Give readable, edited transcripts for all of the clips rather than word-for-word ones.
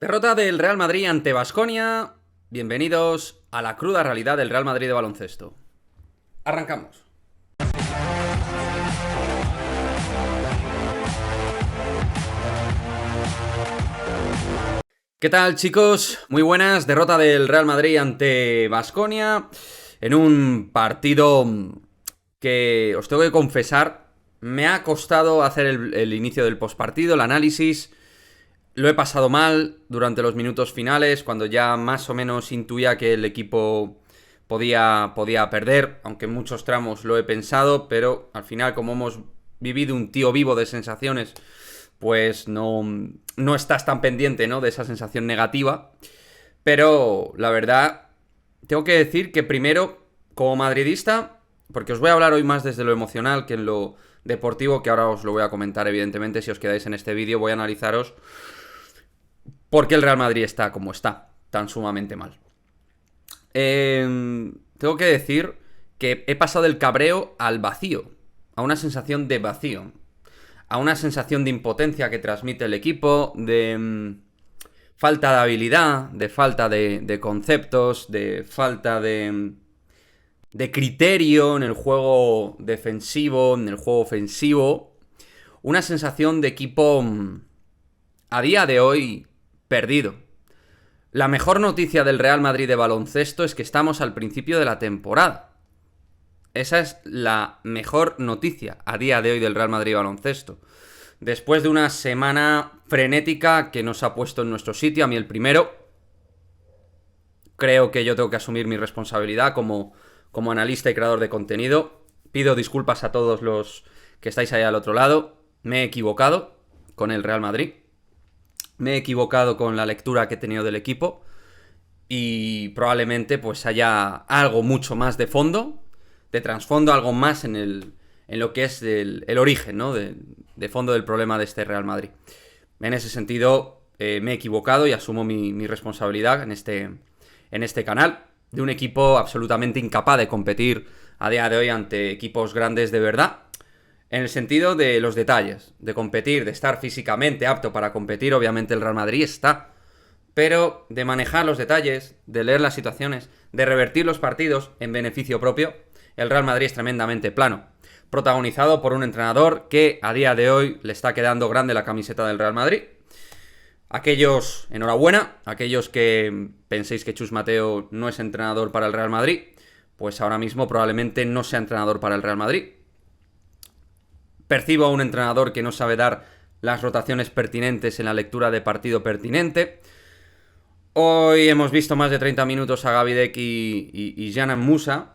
Derrota del Real Madrid ante Baskonia. Bienvenidos a la cruda realidad del Real Madrid de baloncesto. Arrancamos. ¿Qué tal, chicos? Muy buenas. Derrota del Real Madrid ante Baskonia en un partido que os tengo que confesar, me ha costado hacer el inicio del postpartido, el análisis. Lo he pasado mal durante los minutos finales, cuando ya más o menos intuía que el equipo podía perder, aunque en muchos tramos lo he pensado, pero al final, como hemos vivido un tío vivo de sensaciones, pues no estás tan pendiente, ¿no?, de esa sensación negativa. Pero la verdad, tengo que decir que primero, como madridista, porque os voy a hablar hoy más desde lo emocional que en lo deportivo, que ahora os lo voy a comentar, evidentemente, si os quedáis en este vídeo, voy a analizaros por qué el Real Madrid está como está, tan sumamente mal. Tengo que decir que he pasado del cabreo al vacío, a una sensación de vacío, a una sensación de impotencia que transmite el equipo, de falta de habilidad, de falta de conceptos, de falta de criterio en el juego defensivo, en el juego ofensivo. Una sensación de equipo a día de hoy perdido. La mejor noticia del Real Madrid de baloncesto es que estamos al principio de la temporada. Esa es la mejor noticia a día de hoy del Real Madrid de baloncesto. Después de una semana frenética que nos ha puesto en nuestro sitio, a mí el primero, creo que yo tengo que asumir mi responsabilidad como analista y creador de contenido. Pido disculpas a todos los que estáis ahí al otro lado. Me he equivocado con el Real Madrid. Me he equivocado con la lectura que he tenido del equipo. Y probablemente pues haya algo mucho más de fondo, de trasfondo, algo más en lo que es el origen, ¿no?, de fondo del problema de este Real Madrid. En ese sentido, me he equivocado y asumo mi responsabilidad en este canal, de un equipo absolutamente incapaz de competir a día de hoy ante equipos grandes de verdad, en el sentido de los detalles, de competir, de estar físicamente apto para competir. Obviamente el Real Madrid está, pero de manejar los detalles, de leer las situaciones, de revertir los partidos en beneficio propio, el Real Madrid es tremendamente plano, protagonizado por un entrenador que a día de hoy le está quedando grande la camiseta del Real Madrid. Aquellos, enhorabuena, aquellos que penséis que Chus Mateo no es entrenador para el Real Madrid, pues ahora mismo probablemente no sea entrenador para el Real Madrid. Percibo a un entrenador que no sabe dar las rotaciones pertinentes en la lectura de partido pertinente. Hoy hemos visto más de 30 minutos a Gavidec y Janan Musa,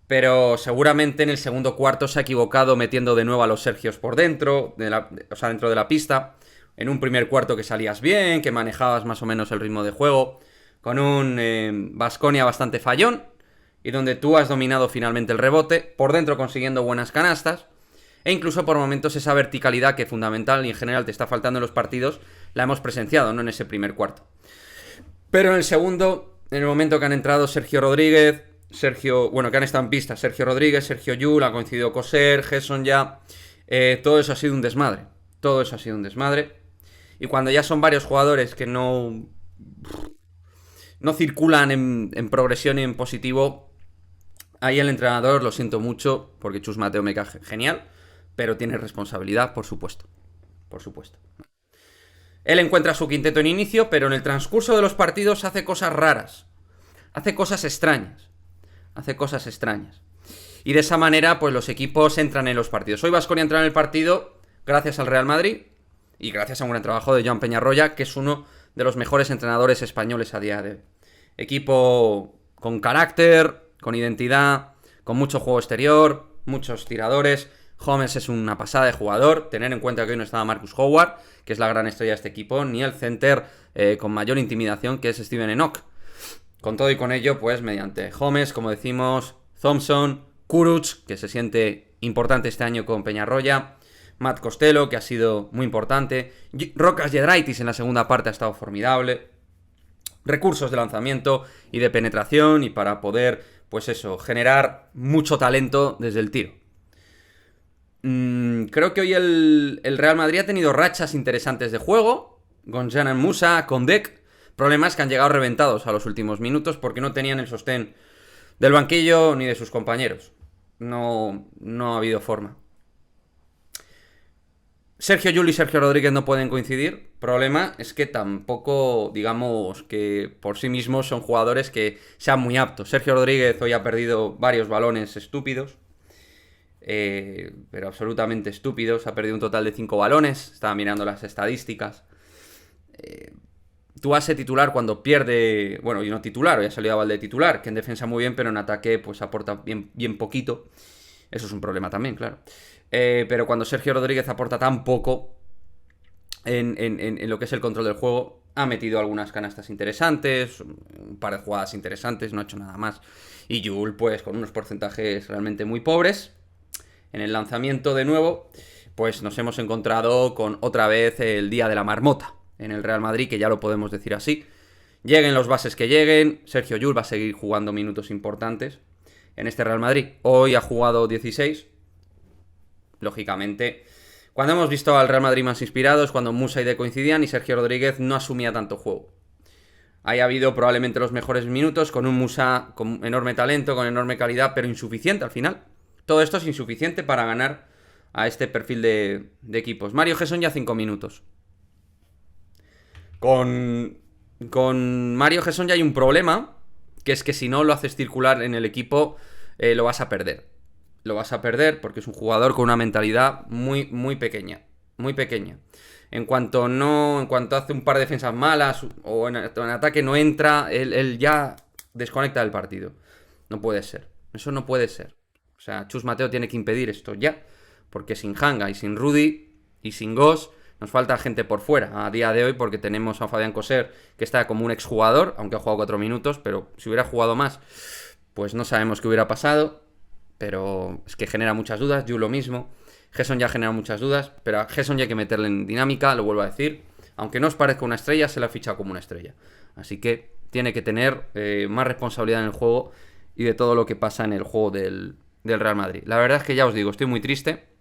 pero seguramente en el segundo cuarto se ha equivocado metiendo de nuevo a los Sergios por dentro, dentro de la pista. En un primer cuarto que salías bien, que manejabas más o menos el ritmo de juego, con un Baskonia bastante fallón, y donde tú has dominado finalmente el rebote, por dentro consiguiendo buenas canastas, e incluso por momentos esa verticalidad que fundamental y en general te está faltando en los partidos, la hemos presenciado, ¿no?, en ese primer cuarto. Pero en el segundo, en el momento que han entrado Sergio Rodríguez, que han estado en pista, Sergio Rodríguez, Sergio Llull, ha coincidido Coser, Gerson ya, todo eso ha sido un desmadre. Todo eso ha sido un desmadre. Y cuando ya son varios jugadores que no circulan en progresión y en positivo, ahí el entrenador, lo siento mucho, porque Chus Mateo me cae genial, pero tiene responsabilidad, por supuesto. Por supuesto. Él encuentra su quinteto en inicio, pero en el transcurso de los partidos hace cosas raras. Hace cosas extrañas. Y de esa manera, pues los equipos entran en los partidos. Hoy Baskonia entra en el partido gracias al Real Madrid y gracias a un gran trabajo de Joan Peñarroya, que es uno de los mejores entrenadores españoles a día de hoy. Equipo con carácter, con identidad, con mucho juego exterior, muchos tiradores. Holmes es una pasada de jugador. Tener en cuenta que hoy no estaba Marcus Howard, que es la gran estrella de este equipo, ni el center con mayor intimidación, que es Steven Enoch. Con todo y con ello, pues mediante Holmes, como decimos, Thompson, Kuruc, que se siente importante este año con Peñarroya, Matt Costello, que ha sido muy importante, Rokas Giedraitis en la segunda parte ha estado formidable, recursos de lanzamiento y de penetración, y para poder, pues eso, generar mucho talento desde el tiro. Creo que hoy el Real Madrid ha tenido rachas interesantes de juego, Gonzalo Musa, Condek. Problemas que han llegado reventados a los últimos minutos porque no tenían el sostén del banquillo ni de sus compañeros. No ha habido forma. Sergio Llull y Sergio Rodríguez no pueden coincidir. Problema es que tampoco, digamos, que por sí mismos son jugadores que sean muy aptos. Sergio Rodríguez hoy ha perdido varios balones estúpidos. Pero absolutamente estúpidos. Ha perdido un total de 5 balones. Estaba mirando las estadísticas. Tú hace titular cuando pierde... Bueno, y no titular, hoy ha salido a Valde titular, que en defensa muy bien, pero en ataque pues aporta bien poquito. Eso es un problema también, claro. Pero cuando Sergio Rodríguez aporta tan poco en lo que es el control del juego, ha metido algunas canastas interesantes, un par de jugadas interesantes, no ha hecho nada más. Y Llull, pues con unos porcentajes realmente muy pobres. En el lanzamiento, de nuevo, pues nos hemos encontrado con otra vez el día de la marmota en el Real Madrid, que ya lo podemos decir así. Lleguen los bases que lleguen, Sergio Llull va a seguir jugando minutos importantes en este Real Madrid. Hoy ha jugado 16. Lógicamente, cuando hemos visto al Real Madrid más inspirados, cuando Musa y De coincidían y Sergio Rodríguez no asumía tanto juego. Ahí ha habido probablemente los mejores minutos, con un Musa con enorme talento, con enorme calidad, pero insuficiente al final. Todo esto es insuficiente para ganar a este perfil de equipos. Mario Gesson ya 5 minutos. Con Mario Gesson ya hay un problema, que es que si no lo haces circular en el equipo, lo vas a perder. Lo vas a perder porque es un jugador con una mentalidad muy pequeña. Muy pequeña. En cuanto hace un par de defensas malas o en ataque no entra, él ya desconecta del partido. No puede ser. Eso no puede ser. O sea, Chus Mateo tiene que impedir esto ya. Porque sin Hanga y sin Rudy y sin Gos nos falta gente por fuera a día de hoy, porque tenemos a Fabián Coser, que está como un exjugador, aunque ha jugado 4 minutos, pero si hubiera jugado más, pues no sabemos qué hubiera pasado. Pero es que genera muchas dudas. Yo lo mismo. Gesson ya genera muchas dudas, pero a Gesson ya hay que meterle en dinámica, lo vuelvo a decir. Aunque no os parezca una estrella, se la ha fichado como una estrella. Así que tiene que tener más responsabilidad en el juego y de todo lo que pasa en el juego del Real Madrid. La verdad es que ya os digo, estoy muy triste.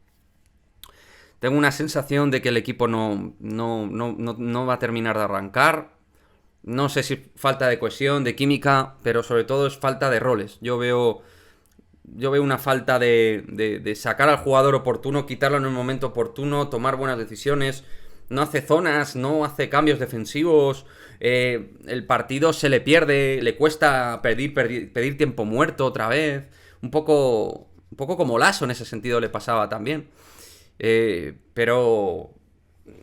Tengo una sensación de que el equipo no va a terminar de arrancar. No sé si falta de cohesión, de química, pero sobre todo es falta de roles. Yo veo una falta de sacar al jugador oportuno, quitarlo en un momento oportuno, tomar buenas decisiones. No hace zonas, no hace cambios defensivos. El partido se le pierde, le cuesta pedir tiempo muerto otra vez. Un poco como Lasso en ese sentido le pasaba también. Pero,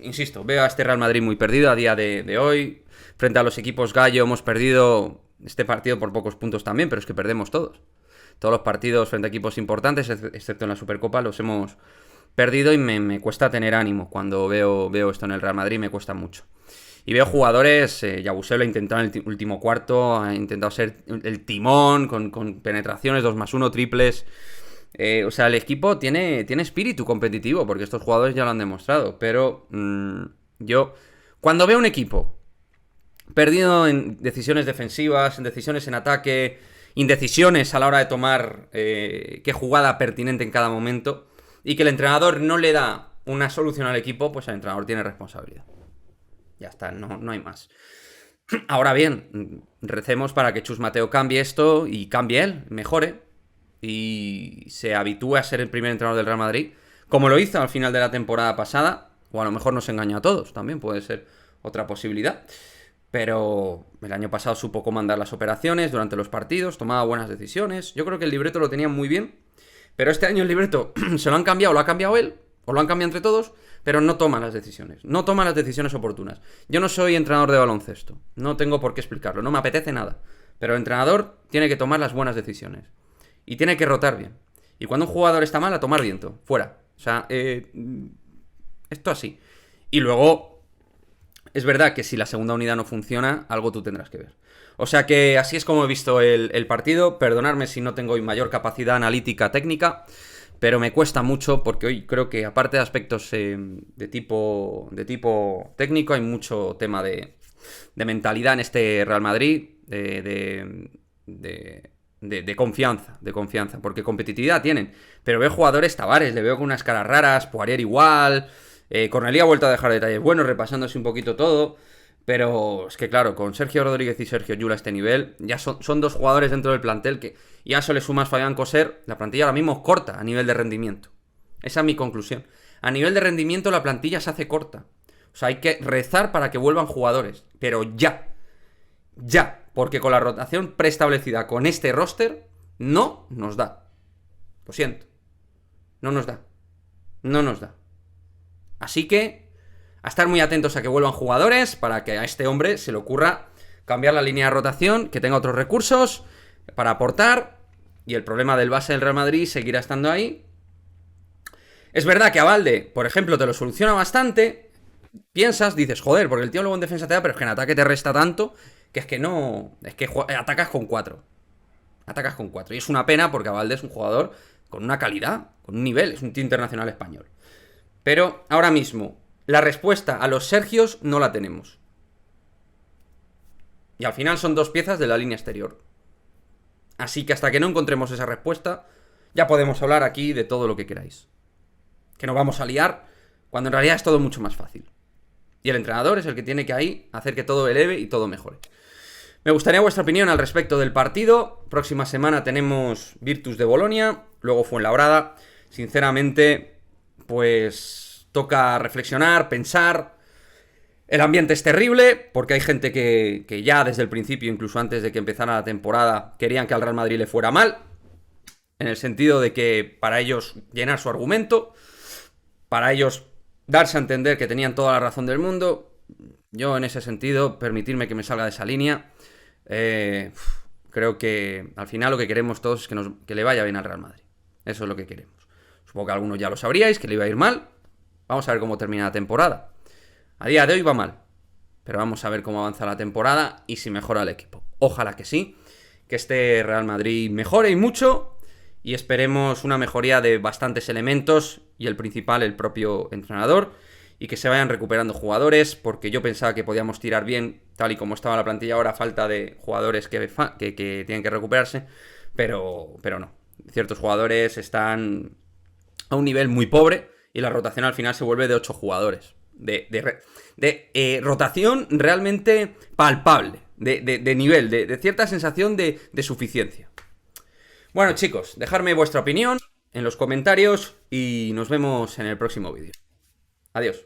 insisto, veo a este Real Madrid muy perdido a día de hoy. Frente a los equipos gallo hemos perdido este partido por pocos puntos también, pero es que perdemos todos. Todos los partidos frente a equipos importantes, excepto en la Supercopa, los hemos perdido y me cuesta tener ánimo. Cuando veo esto en el Real Madrid me cuesta mucho. Y veo jugadores, Yabusel lo ha intentado en el último cuarto, ha intentado ser el timón con penetraciones 2+1 triples. O sea, el equipo tiene espíritu competitivo, porque estos jugadores ya lo han demostrado. Pero yo, cuando veo un equipo perdido en decisiones defensivas, en decisiones en ataque, indecisiones a la hora de tomar qué jugada pertinente en cada momento, y que el entrenador no le da una solución al equipo, pues el entrenador tiene responsabilidad. Ya está, no hay más. Ahora bien, recemos para que Chus Mateo cambie esto y cambie él, mejore y se habitúe a ser el primer entrenador del Real Madrid, como lo hizo al final de la temporada pasada, o a lo mejor nos engañó a todos, también puede ser otra posibilidad. Pero el año pasado supo comandar las operaciones durante los partidos, tomaba buenas decisiones. Yo creo que el libreto lo tenía muy bien, pero este año el libreto se lo han cambiado, lo ha cambiado él, o lo han cambiado entre todos, pero no toma las decisiones, no toma las decisiones oportunas. Yo no soy entrenador de baloncesto, no tengo por qué explicarlo, no me apetece nada, pero el entrenador tiene que tomar las buenas decisiones y tiene que rotar bien. Y cuando un jugador está mal, a tomar viento, fuera. O sea, esto así. Y luego, es verdad que si la segunda unidad no funciona, algo tú tendrás que ver. O sea que así es como he visto el partido. Perdonadme si no tengo mayor capacidad analítica técnica, pero me cuesta mucho porque hoy creo que, aparte de aspectos de tipo técnico, hay mucho tema de mentalidad en este Real Madrid, de confianza, porque competitividad tienen. Pero veo jugadores, Tavares, le veo con unas caras raras, Poirier igual, Cornelí ha vuelto a dejar detalles buenos, repasándose un poquito todo. Pero es que claro, con Sergio Rodríguez y Sergio Llull a este nivel, ya son dos jugadores dentro del plantel que ya eso le sumas Fabián Coser, la plantilla ahora mismo es corta a nivel de rendimiento. Esa es mi conclusión. A nivel de rendimiento la plantilla se hace corta. O sea, hay que rezar para que vuelvan jugadores. Pero ya. Ya. Porque con la rotación preestablecida con este roster, no nos da. Lo siento. No nos da. No nos da. Así que a estar muy atentos a que vuelvan jugadores para que a este hombre se le ocurra cambiar la línea de rotación, que tenga otros recursos para aportar, y el problema del base del Real Madrid seguirá estando ahí. Es verdad que a Valde, por ejemplo, te lo soluciona bastante. Piensas, dices, joder, porque el tío luego en defensa te da, pero es que en ataque te resta tanto que es que no... Es que atacas con 4. Atacas con 4. Y es una pena porque a Valde es un jugador con una calidad, con un nivel, es un tío internacional español. Pero ahora mismo la respuesta a los Sergios no la tenemos. Y al final son dos piezas de la línea exterior. Así que hasta que no encontremos esa respuesta, ya podemos hablar aquí de todo lo que queráis. Que nos vamos a liar, cuando en realidad es todo mucho más fácil. Y el entrenador es el que tiene que ahí hacer que todo eleve y todo mejore. Me gustaría vuestra opinión al respecto del partido. Próxima semana tenemos Virtus de Bolonia, luego Fuenlabrada. Sinceramente, pues toca reflexionar, pensar. El ambiente es terrible, porque hay gente que ya desde el principio, incluso antes de que empezara la temporada, querían que al Real Madrid le fuera mal. En el sentido de que para ellos llenar su argumento, para ellos darse a entender que tenían toda la razón del mundo. Yo en ese sentido, permitirme que me salga de esa línea. Creo que al final lo que queremos todos es que le vaya bien al Real Madrid. Eso es lo que queremos. Supongo que algunos ya lo sabríais, que le iba a ir mal. Vamos a ver cómo termina la temporada. A día de hoy va mal, pero vamos a ver cómo avanza la temporada y si mejora el equipo. Ojalá que sí, que este Real Madrid mejore y mucho, y esperemos una mejoría de bastantes elementos, y el principal, el propio entrenador, y que se vayan recuperando jugadores, porque yo pensaba que podíamos tirar bien, tal y como estaba la plantilla ahora, falta de jugadores que tienen que recuperarse, pero no. Ciertos jugadores están a un nivel muy pobre, y la rotación al final se vuelve de 8 jugadores. De rotación realmente palpable, de nivel, de cierta sensación de suficiencia. Bueno, chicos, dejadme vuestra opinión en los comentarios y nos vemos en el próximo vídeo. Adiós.